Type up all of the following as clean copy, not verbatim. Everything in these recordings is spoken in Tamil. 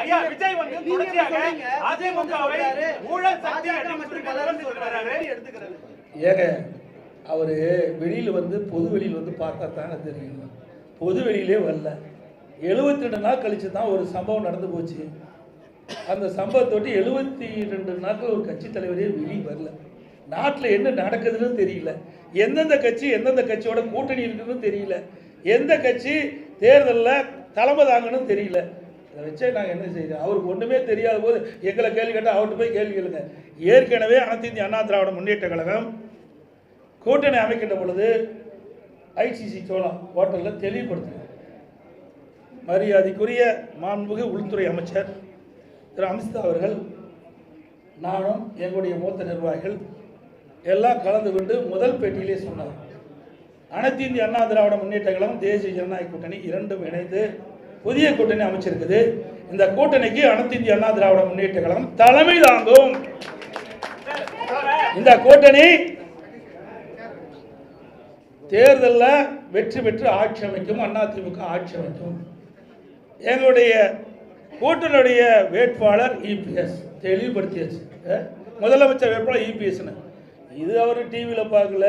ஐயா விஜய் வந்து தொடர்ச்சியாக அதிமுகவை ஊழல் சக்தி எடுத்துக்கிறாரு. ஏங்க அவரு வெளியில வந்து பொது வெளியில் வந்து பார்த்தா தானே தெரியும். பொது வெளியிலே வரல. 72 நாள் கழிச்சு தான் ஒரு சம்பவம் நடந்து போச்சு. அந்த சம்பவத்தோட்டி 72 நாட்கள் ஒரு கட்சி தலைவரே வெளியே வரல. நாட்டில் என்ன நடக்குதுன்னு தெரியல. எந்தெந்த கட்சியோட கூட்டணி இருக்குன்னு தெரியல. எந்த கட்சி தேர்தலில் தலைமை தாங்கன்னு தெரியல. இதை வச்சே நாங்கள் என்ன செய்யறோம்? அவருக்கு ஒன்றுமே தெரியாத போது எங்களை கேள்வி கேட்டால் அவர்கிட்ட போய் கேள்வி கேளுங்க. ஏற்கனவே அனைத்து இந்திய அண்ணா திராவிட முன்னேற்ற கழகம் கூட்டணி அமைக்கின்ற பொழுது ஐசிசி சோழா ஹோட்டலில் தெளிவுபடுத்தினார். மரியாதைக்குரிய மாண்புமிகு உள்துறை அமைச்சர் திரு அமித்ஷா அவர்கள், நானும் எங்களுடைய மூத்த நிர்வாகிகள் எல்லாம் கலந்து கொண்டு முதல் பேட்டியிலே சொன்னார், அனைத்து இந்திய அண்ணா திராவிட முன்னேற்ற கழகம் தேசிய ஜனநாயக கூட்டணி இரண்டும் இணைந்து புதிய கூட்டணி அமைச்சிருக்குது. இந்த கூட்டணிக்கு அனைத்து இந்திய அண்ணா திராவிட முன்னேற்ற கழகம் தலைமை தாங்கும். இந்த கூட்டணி தேர்தலில் வெற்றி பெற்று ஆட்சி அமைக்கும். அதிமுக ஆட்சி அமைக்கும். எங்களுடைய கூட்டணியுடைய வேட்பாளர் இபிஎஸ் தெளிவுபடுத்தியாச்சு. முதலமைச்சர் வேட்பாளர் இபிஎஸ்னு. இது அவர் டிவியில் பார்க்கல,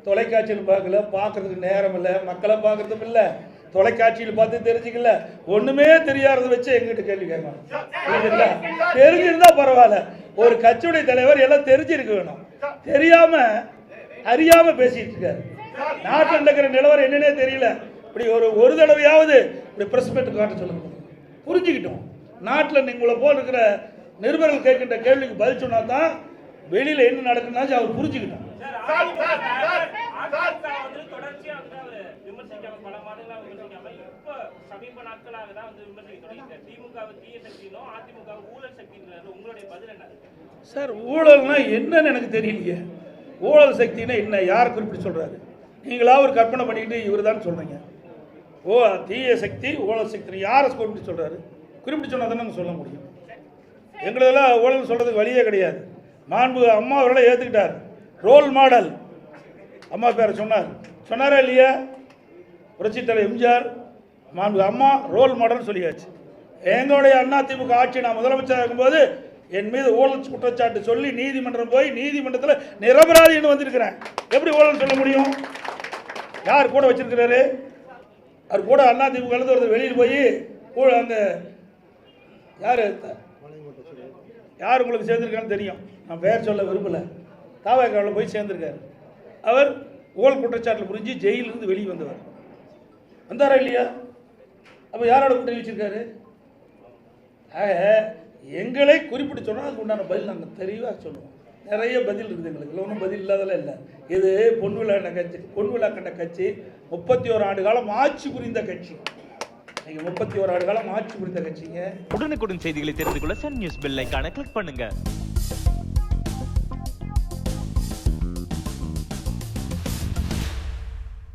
தொலைக்காட்சியில் பார்க்கல, பார்க்கறதுக்கு நேரம் இல்லை, மக்களை பார்க்கறதும் இல்லை, தொலைக்காட்சியில் பார்த்து தெரிஞ்சுக்கல, ஒன்றுமே தெரியாததை வச்சு எங்கிட்ட கேள்வி கேட்கணும். தெரிஞ்சிருந்தா பரவாயில்ல. ஒரு கட்சியுடைய தலைவர் எல்லாம் தெரிஞ்சிருக்க வேணும். தெரியாம அறியாம பேசிட்டு இருக்காரு. நாட்டில் நடக்கிற நிலவரம் என்னன்னே தெரியல. இப்படி ஒரு தடவையாவது இப்படி பிரஸ் மீட் காட்ட சொல்லுங்க, புரிஞ்சுக்கிட்டோம். நாட்டில் உங்களை போல் இருக்கிற நிருபர்கள் கேட்கின்ற கேள்விக்கு பதில் சொன்னா தான் வெளியில என்ன நடக்குன்னா அவர் புரிஞ்சுக்கிட்டோம். சார் ஊழல்னா என்னன்னு எனக்கு தெரியலையே. ஊழல் சக்தினா என்ன? யார் குறிப்பிட்டு சொல்றாரு? நீங்களா ஒரு கற்பனை பண்ணிட்டு இவர் தான் சொல்றீங்க. தீய சக்தி ஊழல் சக்தி யாரை குறிப்பிட்டு சொல்றாரு? குறிப்பிட்டு சொன்னா தானே சொல்ல முடியும். எங்களெல்லாம் ஊழல் சொல்றதுக்கு வழியே கிடையாது. மாண்பு அம்மா அவர்களை ஏற்றுக்கிட்டார். ரோல் மாடல் அம்மா பேரை சொன்னாரா இல்லையா? புரட்சித் தலைவர் எம்ஜிஆர், மாண்பு அம்மா ரோல் மாடல் சொல்லியாச்சு. எங்களுடைய அதிமுக ஆட்சி நான் முதலமைச்சராக இருக்கும்போது என் மீது ஊழல் குற்றச்சாட்டு சொல்லி நீதிமன்றம் போய் நீதிமன்றத்தில் நிரபராதின்னு வந்திருக்கிறேன். எப்படி ஊழல் சொல்ல முடியும்? யார் கூட வச்சிருக்கிறாரு? அவர் கூட அதிமுக ஒருத்தர் வெளியில் போய் அந்த யார் உங்களுக்கு சேர்ந்திருக்கான்னு தெரியும், நான் பேர் சொல்ல விரும்பல. தாவகாவில் போய் சேர்ந்திருக்காரு. அவர் ஊழல் குற்றச்சாட்டில் புரிஞ்சு ஜெயிலிருந்து வெளியே வந்தவர். வந்தாரா இல்லையா? அப்போ யாரோட கூட்டணி வச்சிருக்காரு? ஆக எங்களை குறிப்பிட்டு சொன்னால் அதுக்கு உண்டான பதில் நாங்கள் தெளிவாக சொல்லுவோம். நிறைய பதில் இருக்குது எங்களுக்கு. ஒன்றும் பதில் இல்லாதெல்லாம் இல்லை. இது பொன்விழா கண்ட கட்சி 31 ஆண்டு காலம் ஆட்சி புரிந்த கட்சி. 31 ஆண்டு காலம் ஆட்சி புரிந்த கட்சிங்க. உடனுக்குடன் செய்திகளை தெரிந்து கொள்ள சன் நியூஸ் பெல் ஐகானை கிளிக் பண்ணுங்க.